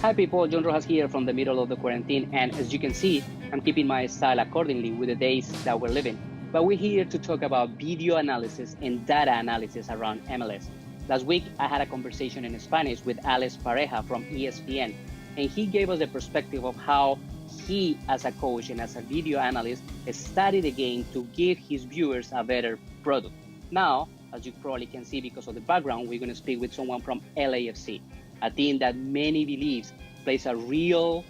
Hi people, John Rojas here from the middle of the quarantine, and as you can see, I'm keeping my style accordingly with the days that we're living. But we're here to talk about video analysis and data analysis around MLS. Last week, I had a conversation in Spanish with Alex Pareja from ESPN, and he gave us the perspective of how he, as a coach and as a video analyst, studied the game to give his viewers a better product. Now, as you probably can see because of the background, we're going to speak with someone from LAFC, a team that many believes plays a real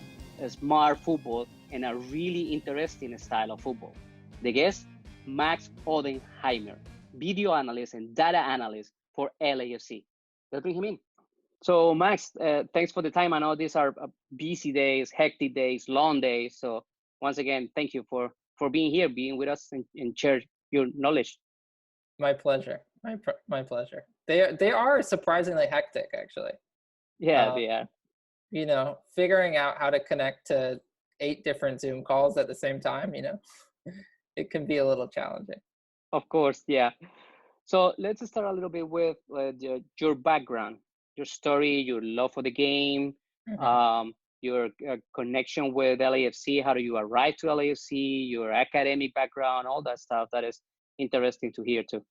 smart football and a really interesting style of football. The guest, Max Odenheimer, video analyst and data analyst for LAFC. Let's bring him in. So Max, thanks for the time. I know these are busy days, hectic days, long days. So once again, thank you for being here, being with us and share your knowledge. My pleasure. My pleasure. They are surprisingly hectic, actually. Yeah, they are. You know, figuring out how to connect to 8 different Zoom calls at the same time, it can be a little challenging. Of course, yeah. So let's start a little bit with your background, your story, your love for the game, your connection with LAFC. How do you arrive to LAFC? Your academic background, all that stuff. That is interesting to hear too.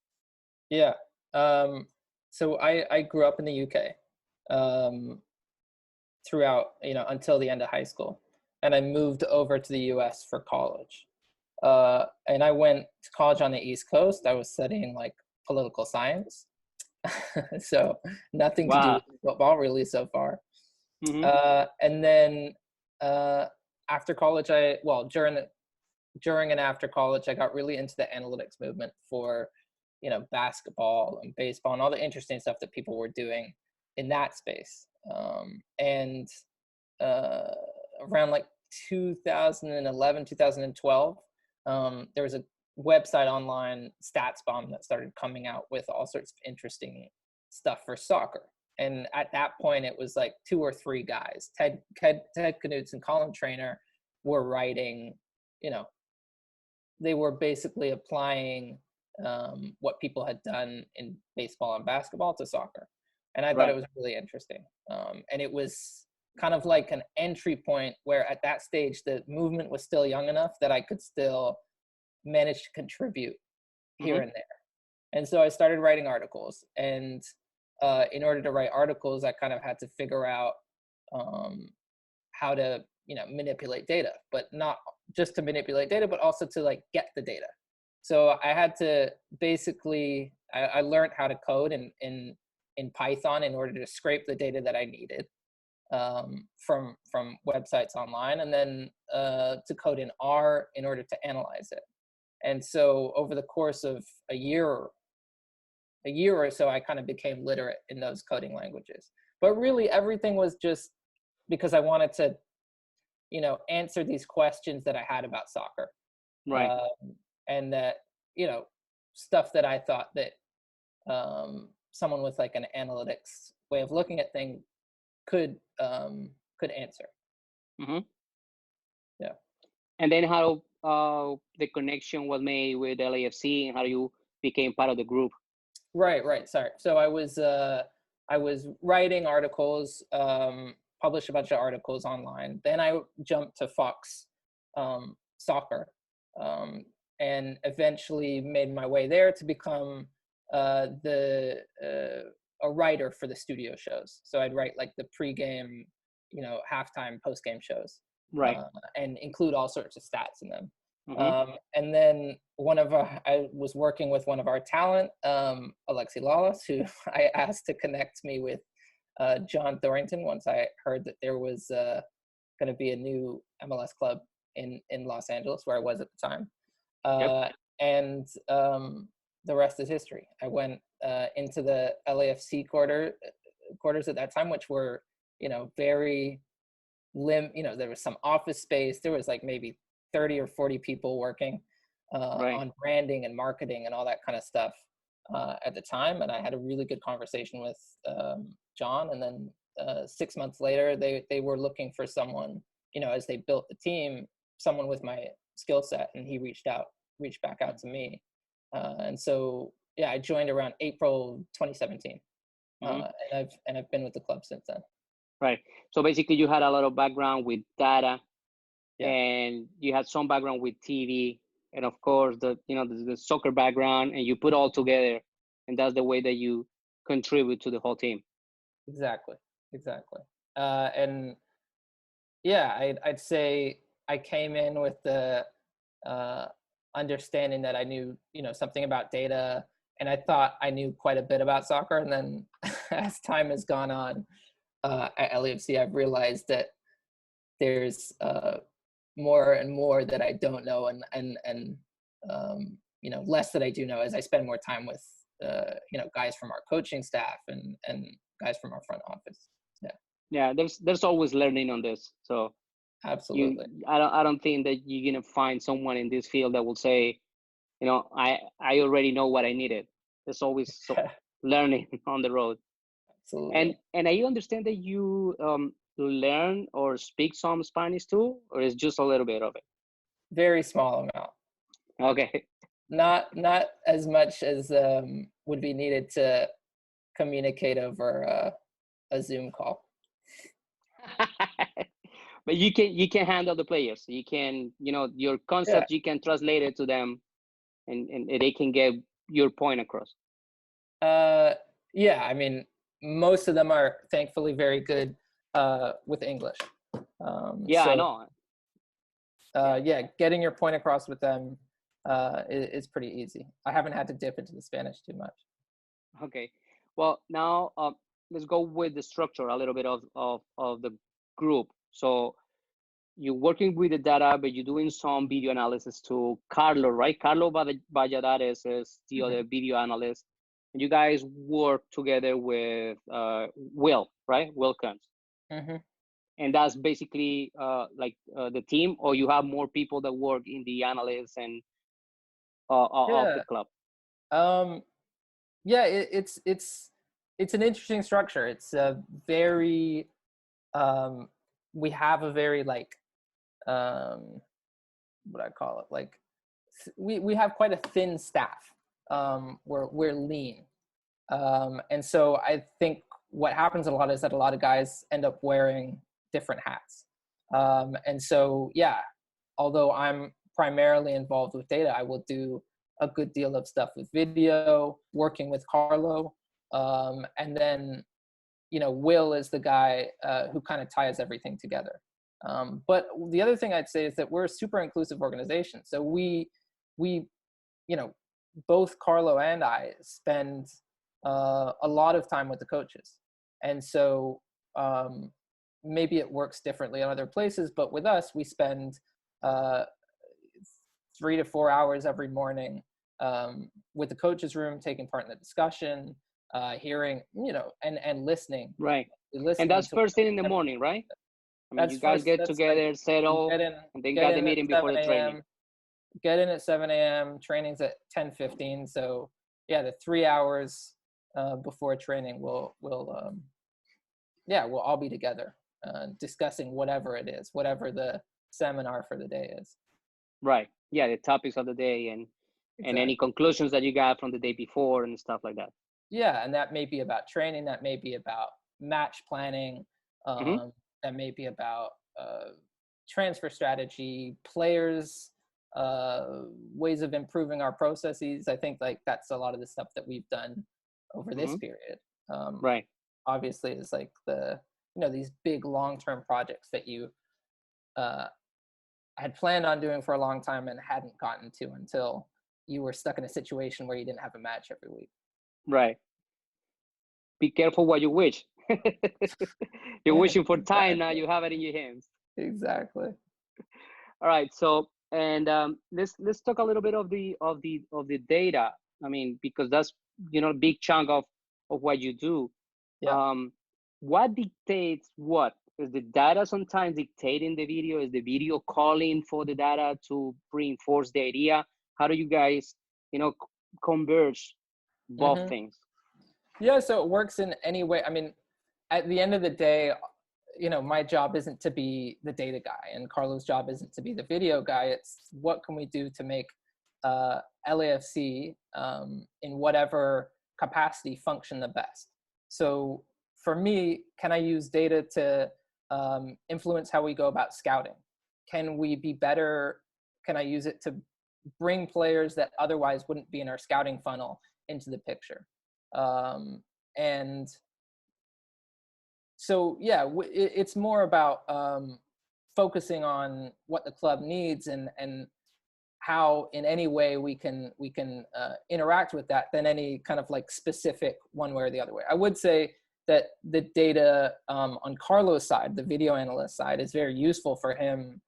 Yeah. So I grew up in the UK throughout, until the end of high school, and I moved over to the US for college. And I went to college on the East Coast. I was studying like political science. So nothing to do with football really so far. And then after college, during and after college, I got really into the analytics movement for, basketball and baseball and all the interesting stuff that people were doing in that space. And around like 2011, 2012, there was a website online, StatsBomb, that started coming out with all sorts of interesting stuff for soccer. And at that point, it was like 2 or 3 guys. Ted Knutson and Colin Trainer were writing, they were basically applying what people had done in baseball and basketball to soccer. And I thought it was really interesting. And it was kind of like an entry point where at that stage, the movement was still young enough that I could still manage to contribute here and there. And so I started writing articles. And in order to write articles, I kind of had to figure out how to, manipulate data, but not just to manipulate data, but also to like get the data. So I had to basically, I learned how to code in Python in order to scrape the data that I needed from websites online, and then to code in R in order to analyze it. And so over the course of a year or so, I kind of became literate in those coding languages. But really everything was just because I wanted to, answer these questions that I had about soccer. Right. And that, stuff that I thought that someone with like an analytics way of looking at things could answer. Yeah. And then how the connection was made with LAFC and how you became part of the group. Right. Sorry. So I was writing articles, published a bunch of articles online. Then I jumped to Fox Soccer, and eventually made my way there to become a writer for the studio shows. So I'd write like the pregame, halftime, postgame shows, right, and include all sorts of stats in them. And then I was working with one of our talent, Alexi Lawless, who I asked to connect me with John Thorrington once I heard that there was going to be a new MLS club in Los Angeles, where I was at the time. And the rest is history. I went into the LAFC quarters at that time, which were, very there was some office space. There was like maybe 30 or 40 people working on branding and marketing and all that kind of stuff at the time. And I had a really good conversation with John. And then 6 months later, they were looking for someone, as they built the team, someone with my skill set, and he reached back out to me. And so, I joined around April 2017, and I've been with the club since then. Right. So basically, you had a lot of background with data, Yeah. and you had some background with TV, and of course the soccer background, and you put all together, and that's the way that you contribute to the whole team. Exactly. And yeah, I'd say I came in with the uh, understanding that I knew, something about data, and I thought I knew quite a bit about soccer. And then as time has gone on at LAFC, I've realized that there's more and more that I don't know, and less that I do know as I spend more time with guys from our coaching staff and guys from our front office. Yeah. Yeah, there's always learning on this. So Absolutely. I don't think that you're gonna find someone in this field that will say, I already know what I needed. There's always learning on the road. Absolutely. And I understand that you learn or speak some Spanish too, or is just a little bit of it? Very small amount. Okay. Not as much as would be needed to communicate over a Zoom call. But you can handle the players. You can, your concept, you can translate it to them, and they can get your point across. Yeah, I mean, most of them are thankfully very good with English. Yeah, I know. Yeah, getting your point across with them is pretty easy. I haven't had to dip into the Spanish too much. Okay. Well, now let's go with the structure a little bit of the group. So you're working with the data, but you're doing some video analysis too. Carlo, right? Carlo Valladares is the other video analyst. And you guys work together with Will, right? Will Kuntz. And that's basically like the team, or you have more people that work in the analysts and of the club? Yeah, it's an interesting structure. It's a very we have a very like what I call it, like we have quite a thin staff. We're lean, and so I think what happens a lot is that a lot of guys end up wearing different hats. And so yeah, although I'm primarily involved with data, I will do a good deal of stuff with video, working with Carlo, and then Will is the guy who kind of ties everything together. But the other thing I'd say is that we're a super inclusive organization. So we both Carlo and I spend a lot of time with the coaches. And so maybe it works differently in other places, but with us, we spend 3 to 4 hours every morning with the coaches room, taking part in the discussion, hearing, and listening. Right. Listening and that's first thing in the morning, right? I mean, you guys get together, like, settle, and then got the meeting before the training. Get in at 7 a.m. Training's at 10:15. So yeah, the 3 hours before training, we'll all be together discussing whatever it is, whatever the seminar for the day is. Right. Yeah, the topics of the day and any conclusions that you got from the day before and stuff like that. Yeah, and that may be about training. That may be about match planning. That may be about transfer strategy, players, ways of improving our processes. I think like that's a lot of the stuff that we've done over this period. Right. Obviously, it's like the these big long-term projects that you had planned on doing for a long time and hadn't gotten to until you were stuck in a situation where you didn't have a match every week. Right. Be careful what you wish. You're wishing for time, now you have it in your hands. Exactly. All right. So, and let's talk a little bit of the data. I mean, because that's a big chunk of what you do. Yeah. What dictates what? Is the data sometimes dictating the video? Is the video calling for the data to reinforce the idea? How do you guys, converge both things? Yeah, so it works in any way. I mean, at the end of the day, my job isn't to be the data guy, and Carlo's job isn't to be the video guy. It's what can we do to make LAFC in whatever capacity function the best. So for me, can I use data to influence how we go about scouting? Can we be better? Can I use it to bring players that otherwise wouldn't be in our scouting funnel into the picture? And so, yeah, it's more about focusing on what the club needs and how in any way we can interact with that than any kind of like specific one way or the other way. I would say that the data on Carlo's side, the video analyst side, is very useful for him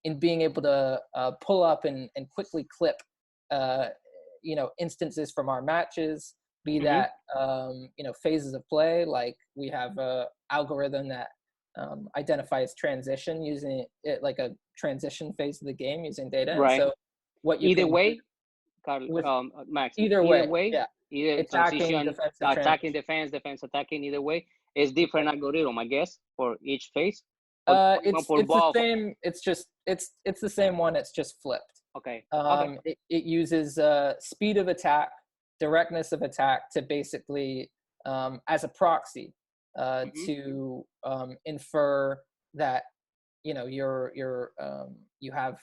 in being able to pull up and quickly clip, instances from our matches, be that, phases of play. Like we have a algorithm that identifies transition using it, like a transition phase of the game using data. Right. And so what you either can way, do Carl, with Max, either way, yeah, either attacking, transition, attacking, defensive defense, attacking, either way, is different algorithm, I guess, for each phase. It's the same. It's the same one. It's just flipped. Okay. It uses speed of attack, directness of attack to basically as a proxy to infer that you have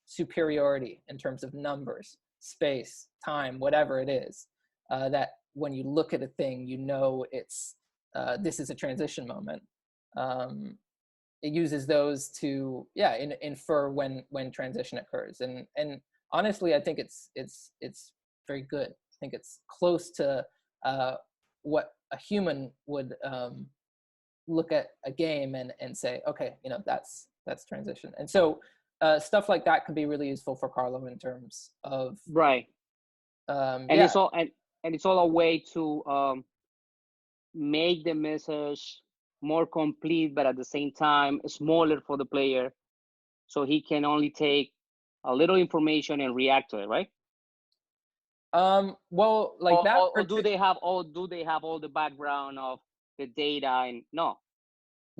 superiority in terms of numbers, space, time, whatever it is. That when you look at a thing, it's this is a transition moment. It uses those to infer when transition occurs, and honestly, I think it's very good. I think it's close to what a human would look at a game and say, okay, that's transition. And so stuff like that can be really useful for Carlo in terms of right. It's all it's all a way to make the message more complete, but at the same time smaller for the player, so he can only take a little information and react to it, right? Well, like that. Or do they have all the background of the data? And no.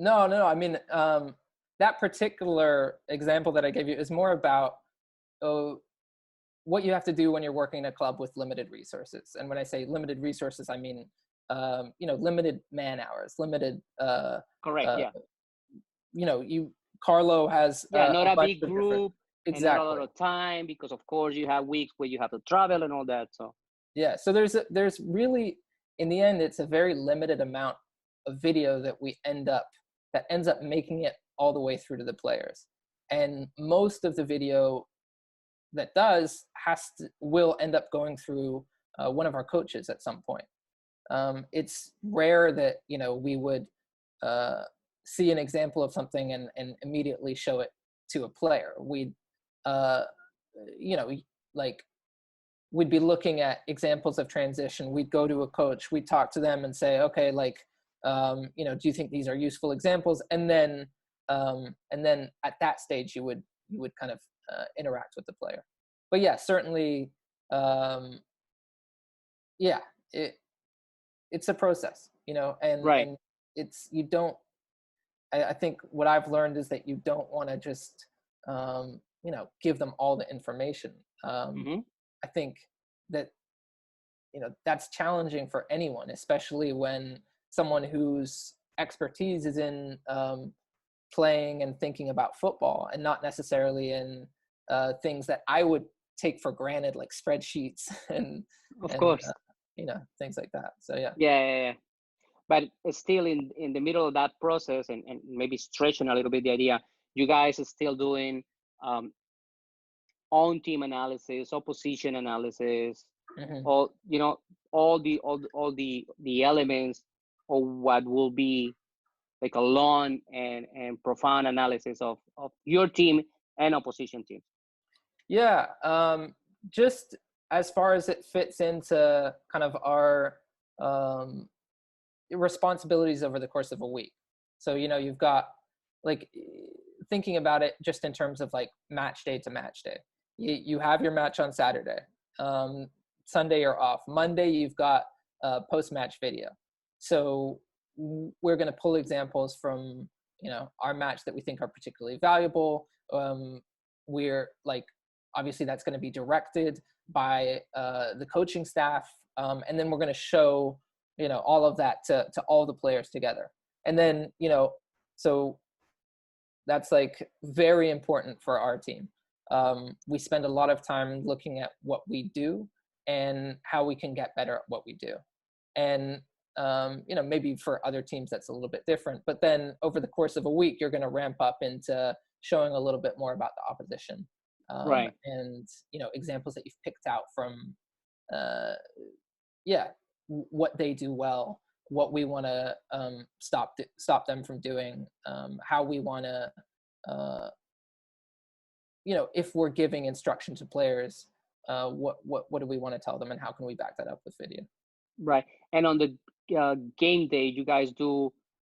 I mean, that particular example that I gave you is more about what you have to do when you're working in a club with limited resources. And when I say limited resources, I mean limited man hours, limited. Correct. Carlo has not a big group. Exactly. And not a lot of time, because of course you have weeks where you have to travel and all that. So yeah, so there's really, in the end, it's a very limited amount of video that ends up making it all the way through to the players, and most of the video that will end up going through one of our coaches at some point. It's rare that we would see an example of something and immediately show it to a player. We'd we'd be looking at examples of transition. We'd go to a coach, we'd talk to them and say, okay, do you think these are useful examples? And then at that stage you would kind of interact with the player. But yeah, certainly, it's a process, and right. And I think what I've learned is that you don't want to just give them all the information. I think that that's challenging for anyone, especially when someone whose expertise is in playing and thinking about football, and not necessarily in things that I would take for granted, like spreadsheets and course, things like that. So yeah. But still in the middle of that process, and maybe stretching a little bit the idea, you guys are still doing own team analysis, opposition analysis, all the elements of what will be like a long and profound analysis of your team and opposition teams. Yeah, just as far as it fits into kind of our responsibilities over the course of a week. So you've got, like, thinking about it just in terms of like match day to match day. You have your match on Saturday. Sunday you're off. Monday you've got post-match video. So we're going to pull examples from our match that we think are particularly valuable. We're like, obviously that's going to be directed by the coaching staff, and then we're going to show all of that to all the players together. And then, so that's like very important for our team. We spend a lot of time looking at what we do and how we can get better at what we do. And, maybe for other teams that's a little bit different, but then over the course of a week, you're going to ramp up into showing a little bit more about the opposition. Right. And, examples that you've picked out from, what they do well, what we want to stop them from doing, how we want to, if we're giving instruction to players, what do we want to tell them, and how can we back that up with video? Right. And on the game day, you guys do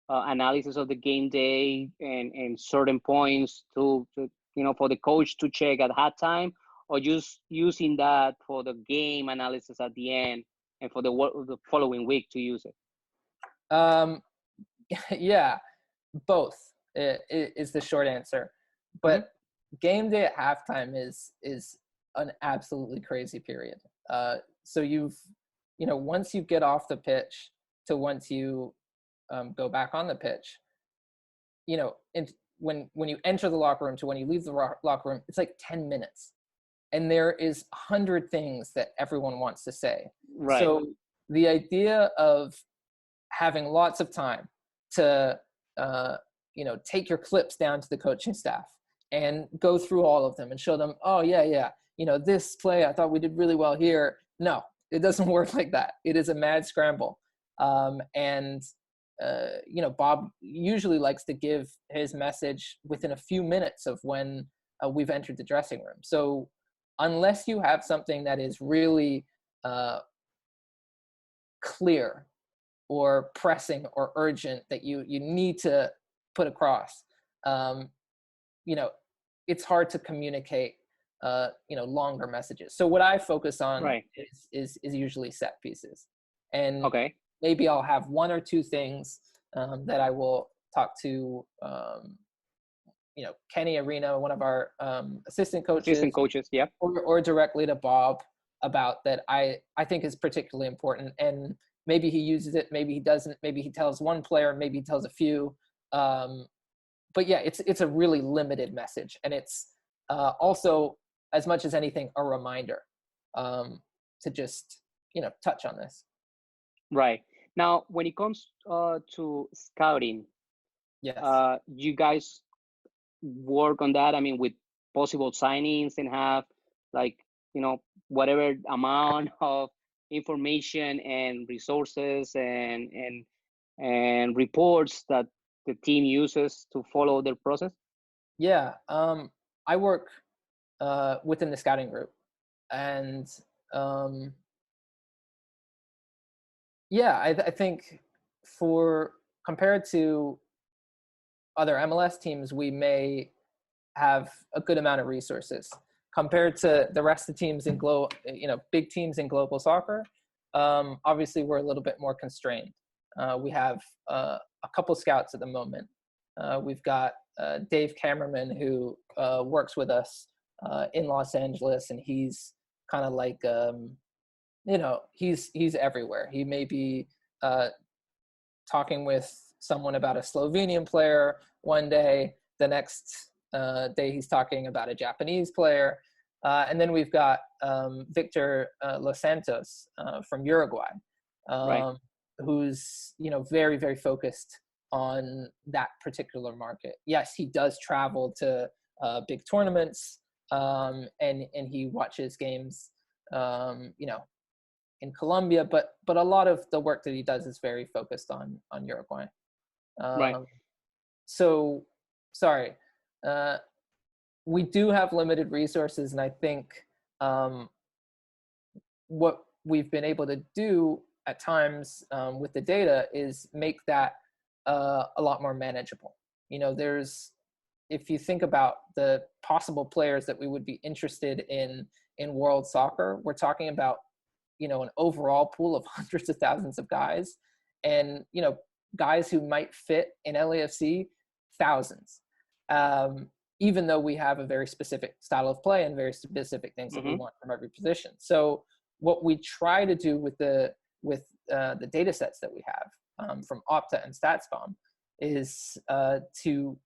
analysis of the game day and certain points to for the coach to check at halftime, or just using that for the game analysis at the end and for the following week to use it? Yeah, both is the short answer. But game day at halftime is an absolutely crazy period. So once you get off the pitch to once you go back on the pitch, when you enter the locker room to when you leave the locker room, it's like 10 minutes. And there is 100 things that everyone wants to say. Right. So the idea of having lots of time to, take your clips down to the coaching staff and go through all of them and show them, oh, yeah, this play, I thought we did really well here. No, it doesn't work like that. It is a mad scramble. Bob usually likes to give his message within a few minutes of when we've entered the dressing room. So unless you have something that is really clear or pressing or urgent that you need to put across, it's hard to communicate longer messages. So what I focus on is usually set pieces. And maybe I'll have one or two things that I will talk to Kenny Arena, one of our assistant coaches, yeah, or directly to Bob about that I think is particularly important. And maybe he uses it, maybe he doesn't, maybe he tells one player, maybe he tells a few. But yeah, it's a really limited message. And it's also, as much as anything, a reminder to just, touch on this. Right. Now, when it comes to scouting, yes, you guys work on that, with possible signings and have whatever amount of information and resources and reports that the team uses to follow their process? Yeah, I work within the scouting group, and I think compared to other MLS teams, we may have a good amount of resources compared to the rest of the teams in big teams in global soccer. Obviously, we're a little bit more constrained. We have a couple scouts at the moment. We've got Dave Cameraman, who works with us in Los Angeles, and he's kind of like he's everywhere. He may be talking with someone about a Slovenian player one day. The next day he's talking about a Japanese player. And then we've got Victor Los Santos from Uruguay, who's very, very focused on that particular market. Yes, he does travel to big tournaments, and he watches games in Colombia, but a lot of the work that he does is very focused on Uruguay. So, sorry, we do have limited resources, and I think what we've been able to do at times with the data is make that a lot more manageable. If you think about the possible players that we would be interested in world soccer, we're talking about an overall pool of hundreds of thousands of guys, and guys who might fit in LAFC, thousands. Even though we have a very specific style of play and very specific things that we want from every position. So what we try to do with the with the data sets that we have from Opta and StatsBomb is to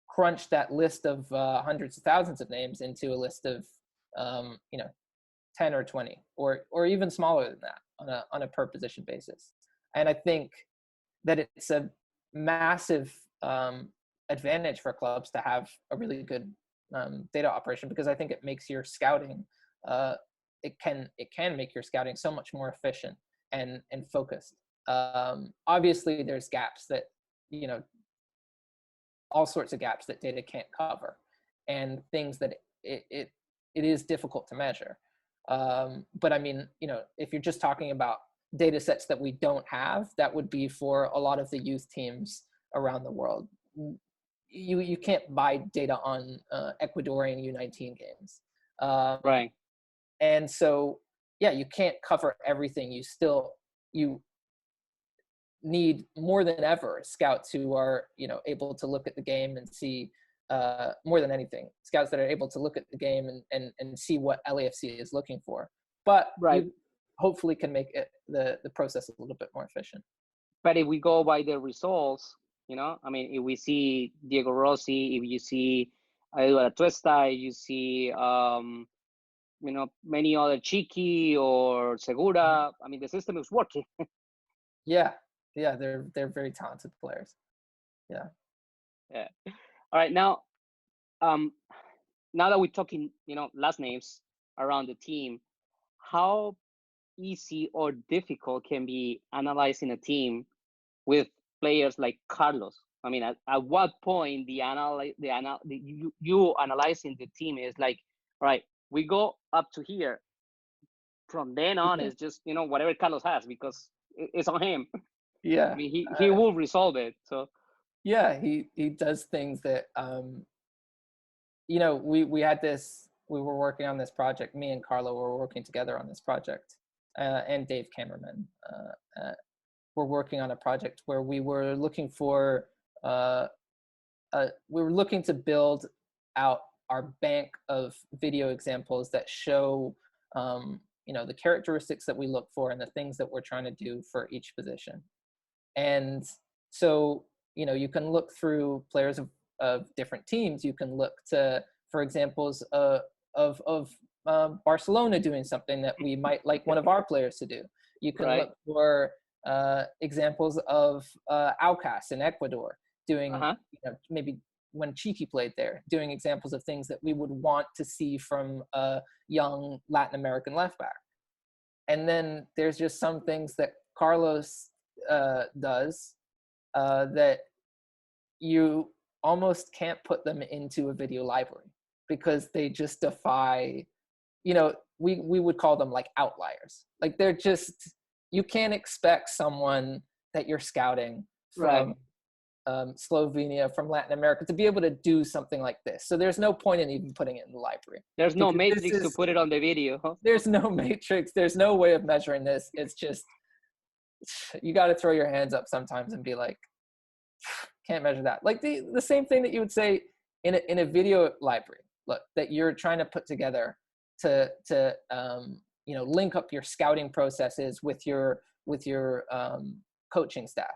crunch that list of hundreds of thousands of names into a list of 10 or 20 or even smaller than that on a per position basis. And I think that it's a massive advantage for clubs to have a really good data operation, because I think it makes your scouting it can make your scouting so much more efficient and focused. Obviously there's gaps that all sorts of gaps that data can't cover, and things that it is difficult to measure. But I mean, if you're just talking about data sets that we don't have, that would be for a lot of the youth teams around the world. You can't buy data on Ecuadorian U19 games. Right. And so, yeah, you can't cover everything. You need more than ever scouts who are, able to look at the game and see, more than anything, scouts that are able to look at the game and see what LAFC is looking for. But Right. you hopefully can make it the process a little bit more efficient. But if we go by the results, I mean, if we see Diego Rossi, if you see Eduardo Tuesta, you see, many other Chiqui or Segura, I mean, the system is working. Yeah, they're very talented players. Yeah. Yeah. All right. Now that we're talking, last names around the team, how easy or difficult can be analyzing a team with players like Carlos? I mean, at what point you analyzing the team is like, all right, we go up to here. From then on, it's just whatever Carlos has, because it's on him. Yeah. I mean, he will resolve it. So yeah, he does things that we had this. We were working on this project. Me and Carlo were working together on this project, and Dave Cameraman. We're working on a project where we were looking for we were looking to build out our bank of video examples that show the characteristics that we look for and the things that we're trying to do for each position. And so you can look through players of different teams. You can look for examples of Barcelona doing something that we might like one of our players to do. You can Right. look for examples of Alcas in Ecuador doing, maybe when Chiqui played there, doing examples of things that we would want to see from a young Latin American left back. And then there's just some things that Carlos does that you almost can't put them into a video library, because they just defy, we would call them like outliers. Like they're just, you can't expect someone that you're scouting from Slovenia, from Latin America, to be able to do something like this. So there's no point in even putting it in the library. There's no matrix to put it on the video. There's no matrix. There's no way of measuring this. It's just, you got to throw your hands up sometimes and be like, can't measure that. Like the same thing that you would say in a video library, look, that you're trying to put together to link up your scouting processes with your coaching staff,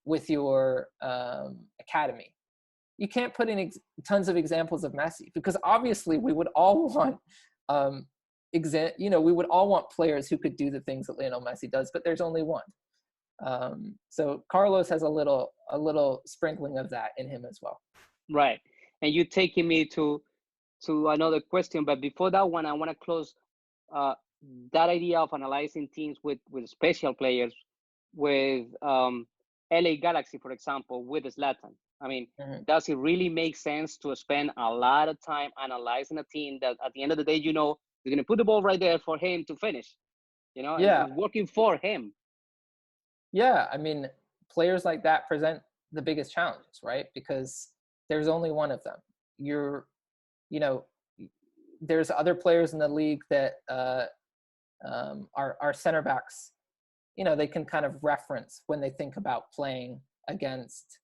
with your academy. You can't put in tons of examples of Messi, because obviously we would all want we would all want players who could do the things that Lionel Messi does, but there's only one. So Carlos has a little sprinkling of that in him as well. Right. And you taking me to another question, but before that one, I want to close that idea of analyzing teams with special players, with LA Galaxy, for example, with Zlatan. I mean, does it really make sense to spend a lot of time analyzing a team that at the end of the day, you're going to put the ball right there for him to finish, and working for him? Yeah, I mean, players like that present the biggest challenges, right? Because there's only one of them. There's other players in the league that are center backs. They can kind of reference when they think about playing against,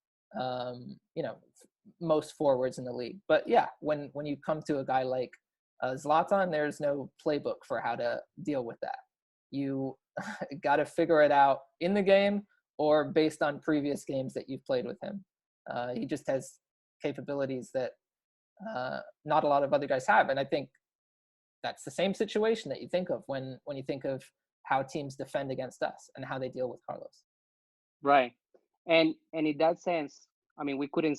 most forwards in the league. But yeah, when you come to a guy like Zlatan, there's no playbook for how to deal with that. You got to figure it out in the game or based on previous games that you've played with him. He just has capabilities that not a lot of other guys have. And I think that's the same situation that you think of when you think of how teams defend against us and how they deal with Carlos. Right. And in that sense, I mean, we couldn't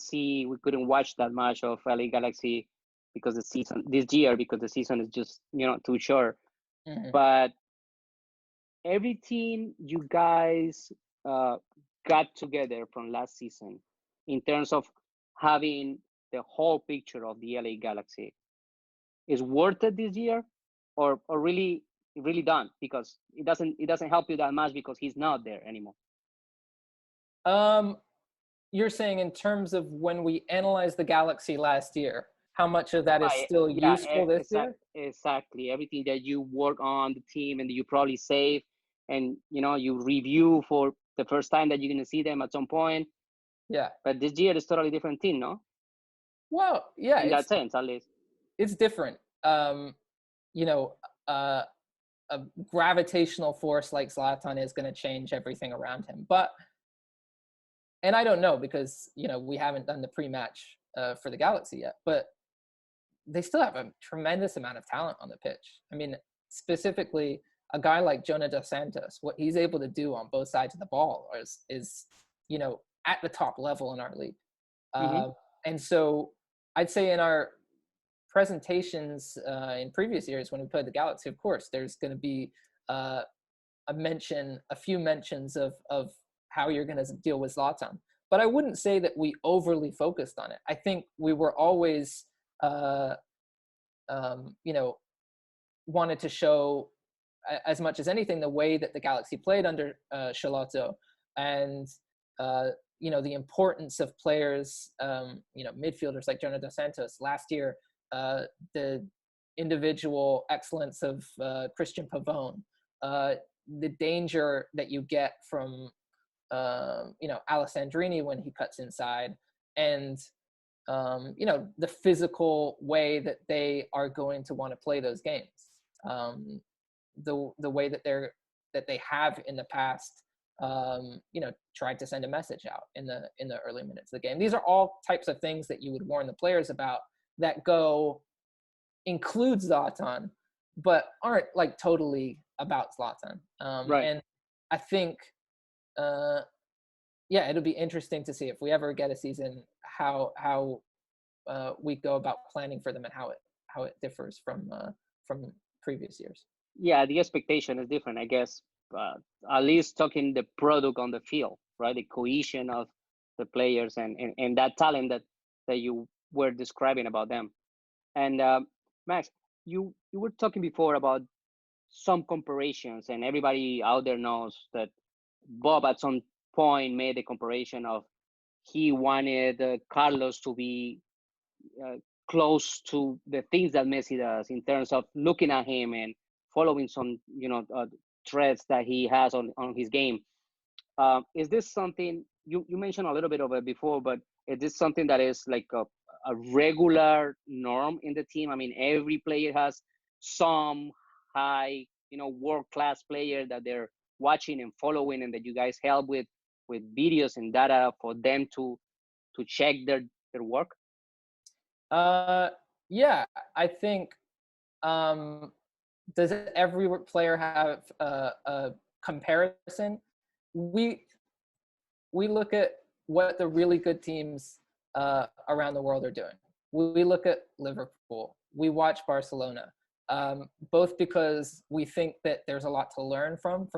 watch that much of LA Galaxy because the season is just, too short. Mm-hmm. But every team you guys got together from last season in terms of having the whole picture of the LA Galaxy is worth it this year, or really done, because it doesn't help you that much because he's not there anymore. You're saying in terms of when we analyzed the Galaxy last year, how much of that is still useful this year? Exactly. Everything that you work on the team and you probably save and, you review for the first time that you're going to see them at some point. Yeah. But this year is totally different team, no? Well, yeah. In that sense, at least. It's different. A gravitational force like Zlatan is going to change everything around him. And I don't know because, we haven't done the pre-match for the Galaxy yet, but they still have a tremendous amount of talent on the pitch. I mean, specifically a guy like Jonah Dos Santos, what he's able to do on both sides of the ball is at the top level in our league. Mm-hmm. And so I'd say in our presentations in previous years when we played the Galaxy, of course, there's going to be a few mentions of how you're going to deal with Zlatan. But I wouldn't say that we overly focused on it. I think we were always, wanted to show as much as anything the way that the Galaxy played under Charlotto and, the importance of players, midfielders like Jonah Dos Santos. Last year, the individual excellence of Christian Pavone, the danger that you get from Alessandrini when he cuts inside, and the physical way that they are going to want to play those games, the way that they have in the past, tried to send a message out in the early minutes of the game. These are all types of things that you would warn the players about that include Zlatan, but aren't like totally about Zlatan. Right. And I think, it'll be interesting to see if we ever get a season how we go about planning for them and how it differs from previous years. Yeah, the expectation is different, I guess. At least talking the product on the field, right? The cohesion of the players and that talent that you were describing about them. And Max, you were talking before about some comparisons, and everybody out there knows that Bob at some point made the comparison of he wanted Carlos to be close to the things that Messi does in terms of looking at him and following some threads that he has on his game. Is this something you mentioned a little bit of it before, but is this something that is like a regular norm in the team? I mean, every player has some high, world-class player that they're watching and following, and that you guys help with videos and data for them to check their work. Yeah, I think. Does every player have a comparison? We look at what the really good teams around the world are doing. We look at Liverpool. We watch Barcelona, both because we think that there's a lot to learn from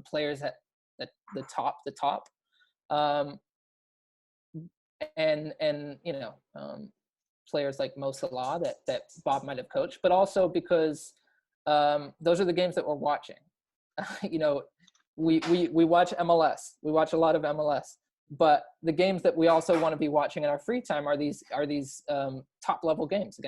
players at the top, and players like Mo Salah that Bob might have coached, but also because those are the games that we're watching. We watch MLS. We watch a lot of MLS, but the games that we also want to be watching in our free time are these top level games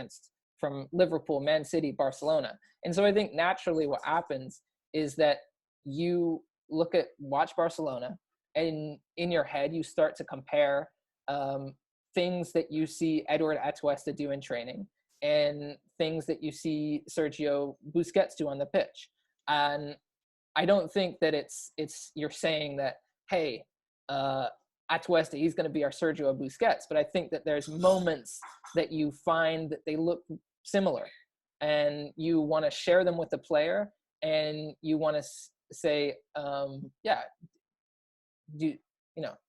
from Liverpool, Man City, Barcelona. And so I think naturally what happens is that you watch Barcelona, and in your head you start to compare things that you see Edward Atuesta do in training and things that you see Sergio Busquets do on the pitch. And I don't think that it's you're saying that, hey, Atuesta, he's going to be our Sergio Busquets, but I think that there's moments that you find that they look similar, and you want to share them with the player, and you want to say, yeah,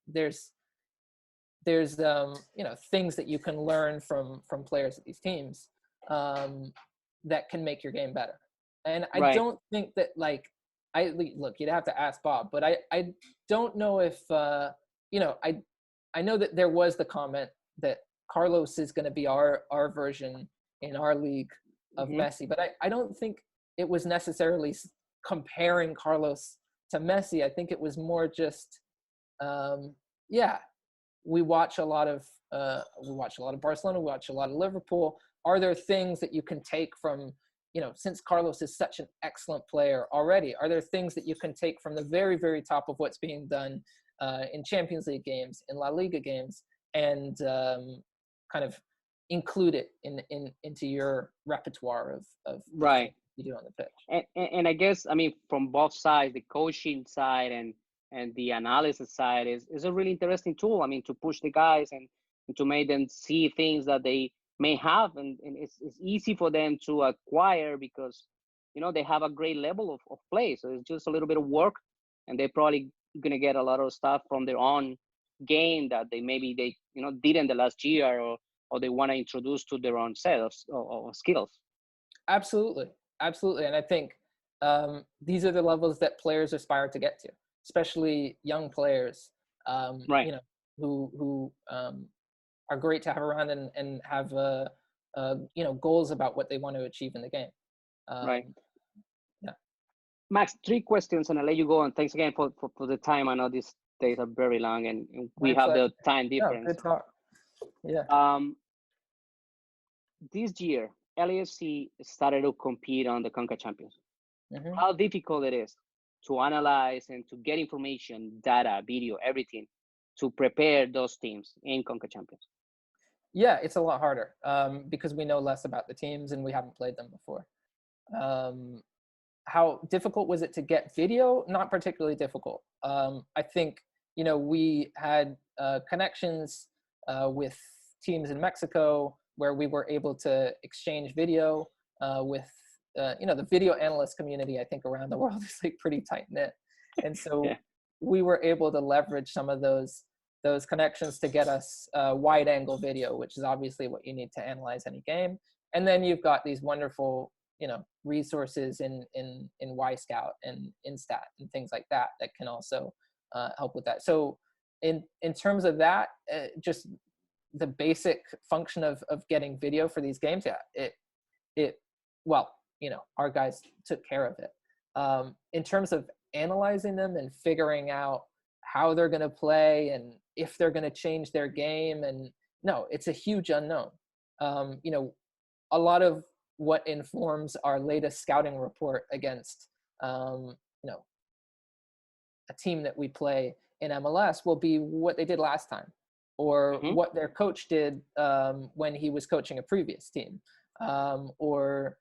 there's things that you can learn from players at these teams that can make your game better. And I Right. don't think that, like, look, you'd have to ask Bob, but I don't know if I know that there was the comment that Carlos is going to be our version in our league of Messi, but I don't think it was necessarily comparing Carlos to Messi. I think it was more just we watch a lot of Barcelona, we watch a lot of Liverpool. Are there things that you can take from, since Carlos is such an excellent player already, are there things that you can take from the very, very top of what's being done in Champions League games, in La Liga games, and kind of include it into your repertoire of Right. you do on the pitch? And I guess, I mean, from both sides, the coaching side and the analysis side is a really interesting tool. I mean, to push the guys and to make them see things that they may have, and it's easy for them to acquire because, they have a great level of play. So it's just a little bit of work, and they're probably going to get a lot of stuff from their own game that they didn't the last year, or they want to introduce to their own selves or skills. Absolutely. And I think these are the levels that players aspire to get to, especially young players, right. Who are great to have around and have goals about what they want to achieve in the game. Right. Yeah. Max, 3 questions, and I'll let you go. And thanks again for the time. I know these days are very long, and we have the time difference. Good talk. Yeah. This year, LAFC started to compete on the CONCACAF Champions. How difficult it is to analyze and to get information, data, video, everything, to prepare those teams in CONCACAF Champions? Yeah, it's a lot harder because we know less about the teams and we haven't played them before. How difficult was it to get video? Not particularly difficult. I think, we had connections with teams in Mexico where we were able to exchange video with, the video analyst community, I think, around the world is like pretty tight knit. And so we were able to leverage some of those connections to get us wide angle video, which is obviously what you need to analyze any game. And then you've got these wonderful, resources in Y-Scout and Instat and things like that can also help with that. So in terms of that, just the basic function of getting video for these games, our guys took care of it. In terms of analyzing them and figuring out how they're going to play and if they're going to change their game, and no, it's a huge unknown. A lot of what informs our latest scouting report against, a team that we play in MLS will be what they did last time, or what their coach did when he was coaching a previous team, or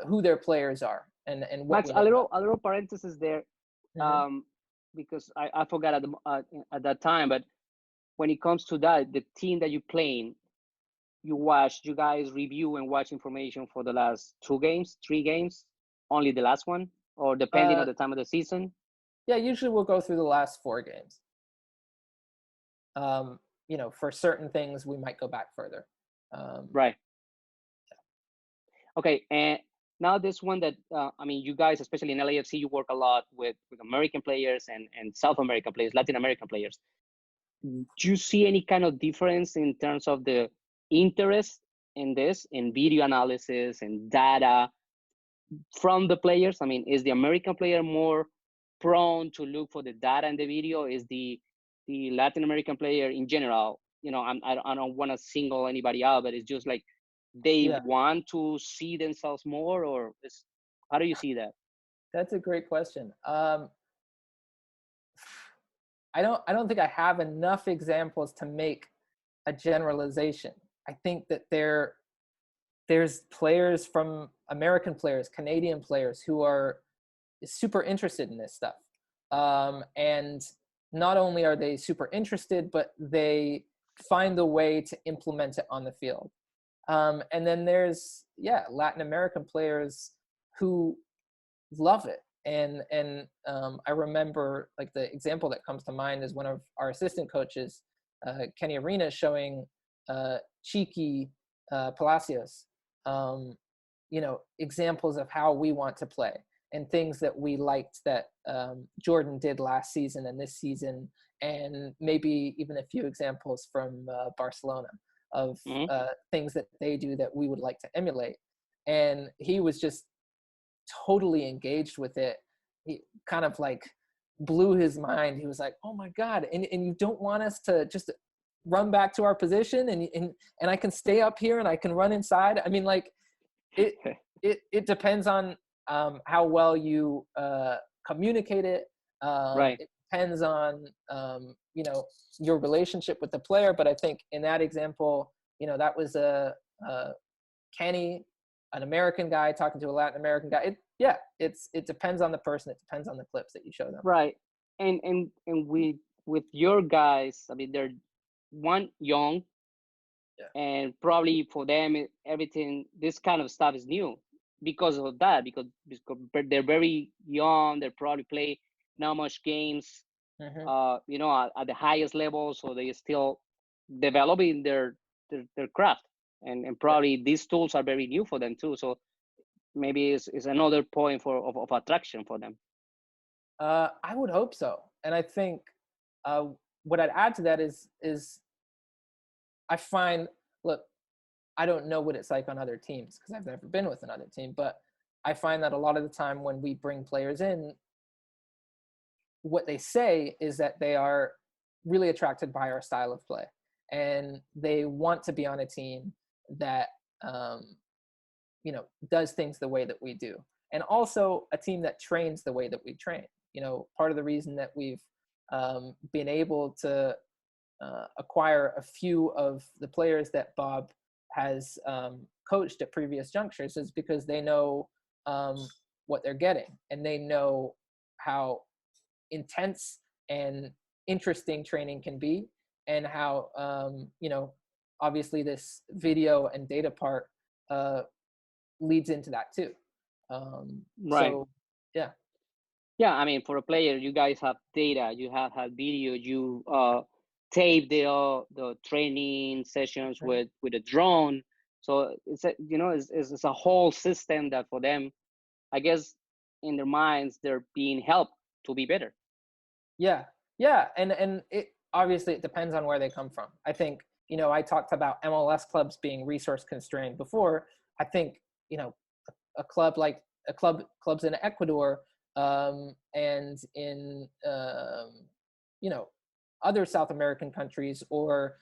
who their players are, and what. Max, a little parenthesis there, because I forgot at that time, but when it comes to that, the team that you playing, you guys review and watch information for the last 2 games, 3 games, only the last one, or depending on the time of the season? Yeah, usually we'll go through the last 4 games. For certain things, we might go back further. Right. Okay, and now this one that, you guys, especially in LAFC, you work a lot with American players and South American players, Latin American players. Do you see any kind of difference in terms of the interest in video analysis and data from the players? I mean, is the American player more prone to look for the data and the video? Is the Latin American player in general, I don't want to single anybody out, but it's just like they want to see themselves more, or how do you see that? That's a great question. I don't think I have enough examples to make a generalization. I think that there's players from American players, Canadian players who are super interested in this stuff. And not only are they super interested, but they find a way to implement it on the field. And then there's, Latin American players who love it. And I remember, like, the example that comes to mind is one of our assistant coaches, Kenny Arena, showing Cheeky Palacios, examples of how we want to play and things that we liked that Jordan did last season and this season, and maybe even a few examples from Barcelona of things that they do that we would like to emulate. And he was just totally engaged with it. He kind of like blew his mind. He was like, oh my God. And you don't want us to just run back to our position and I can stay up here and I can run inside. I mean, like, it depends on how well you communicate it. Right. It depends on, your relationship with the player. But I think in that example, that was a Kenny, an American guy talking to a Latin American guy. It depends on the person. It depends on the clips that you show them. Right. And with your guys, I mean, they're young, and probably for them everything, this kind of stuff is new because of that, because they're very young. They probably play not much games, at the highest level, so they still developing their craft, and probably these tools are very new for them too. So maybe it's another point of attraction for them. I would hope so. And I think what I'd add to that is I find, look, I don't know what it's like on other teams because I've never been with another team, but I find that a lot of the time when we bring players in, what they say is that they are really attracted by our style of play, and they want to be on a team that does things the way that we do, and also a team that trains the way that we train. Part of the reason that we've been able to acquire a few of the players that Bob has coached at previous junctures is because they know what they're getting, and they know how intense and interesting training can be, and how obviously this video and data part leads into that too. Right. So I mean, for a player, you guys have data, you have had video, you tape the training sessions with a drone. So it's a whole system that for them, I guess, in their minds, they're being helped to be better. And it obviously, it depends on where they come from. I think, I talked about MLS clubs being resource constrained before. I think, clubs in Ecuador and in other South American countries, or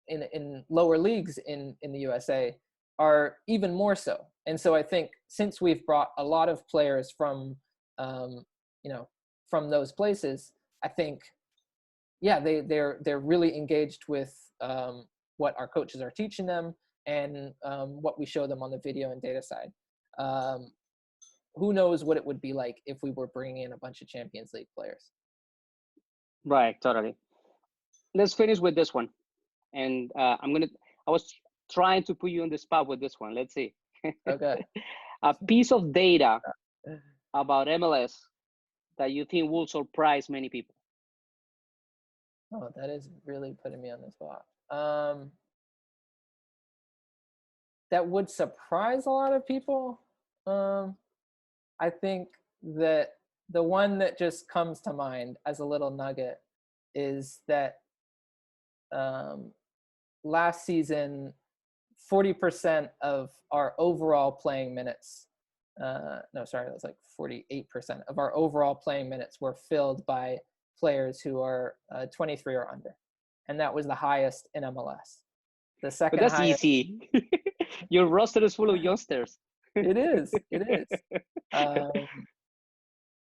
in lower leagues in the USA, are even more so. And so I think since we've brought a lot of players from from those places, I think they're really engaged with what our coaches are teaching them, and what we show them on the video and data side. Who knows what it would be like if we were bringing in a bunch of Champions League players. Right, totally. Let's finish with this one. And I was trying to put you on the spot with this one. Let's see. Okay. A piece of data about MLS that you think will surprise many people. Oh, that is really putting me on the spot. That would surprise a lot of people. I think that the one that just comes to mind as a little nugget is that last season, 40% of our overall playing minutes, that was like 48% of our overall playing minutes were filled by players who are 23 or under. And that was the highest in MLS. The second But that's highest, easy. Your roster is full of youngsters. It is.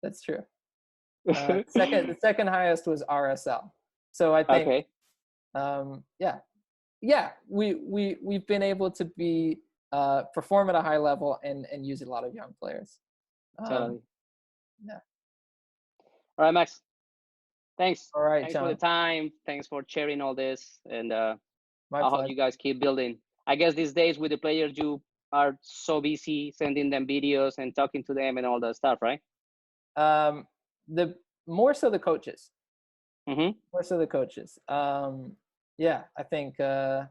That's true. The second highest was RSL. So I think, okay. we've been able to be perform at a high level and use a lot of young players. Totally. Yeah. All right, Max. Thanks. All right, Thanks John. for the time. Thanks for sharing all this. And I My hope pleasure. you guys keep building. I guess these days with the players, you are so busy sending them videos and talking to them and all that stuff, right? The more so the coaches. Mm-hmm. More so the coaches. Yeah, I think you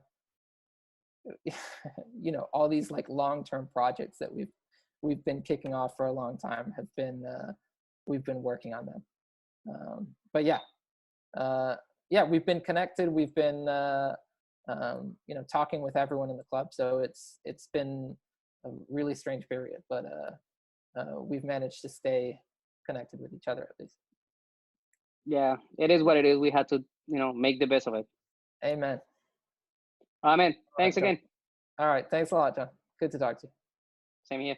know, all these like long-term projects that we've been kicking off for a long time have been we've been working on them. But yeah, yeah, we've been connected. We've been you know, talking with everyone in the club. So it's been a really strange period, but we've managed to stay connected with each other at least. Yeah, it is what it is. We had to, make the best of it. Amen. Amen. All Thanks right, John. again. All right. Thanks a lot, John. Good to talk to you. Same here.